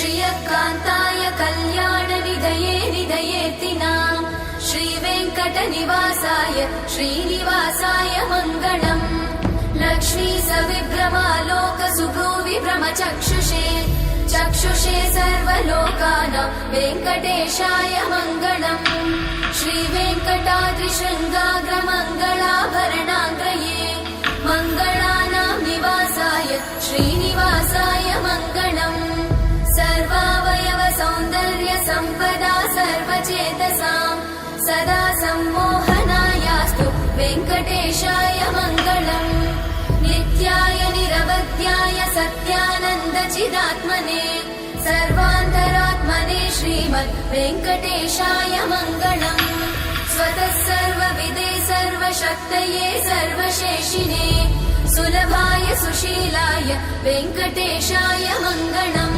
श्रियकान्ताय कल्याणनिधये निधयेतिनाम् श्रीवेङ्कटनिवासाय श्रीनिवासाय मङ्गलम् लक्ष्मी सविभ्रमालोक सुभ्रूविभ्रमचक्षुषे चक्षुषे सर्वलोकानां वेङ्कटेशाय मङ्गलम् श्रीवेङ्कटाद्रिशृङ्गाग्रमङ्गलाभरणाङ्गये मङ्गलानां निवासाय श्रीनिवासाय मङ्गलम् सर्वावयव सौन्दर्य सम्पदा सर्वचेतसां सदा सम्मोहनायास्तु वेङ्कटेशाय मङ्गलम् नित्याय निरवध्याय सत्यानन्दचिदात्मने सर्वान्तरात्मने श्रीमद् वेङ्कटेशाय मङ्गलम् स्वतः सर्वविदे सर्वशक्तये सर्वशेषिने सुलभाय सुशीलाय वेङ्कटेशाय मङ्गलम्।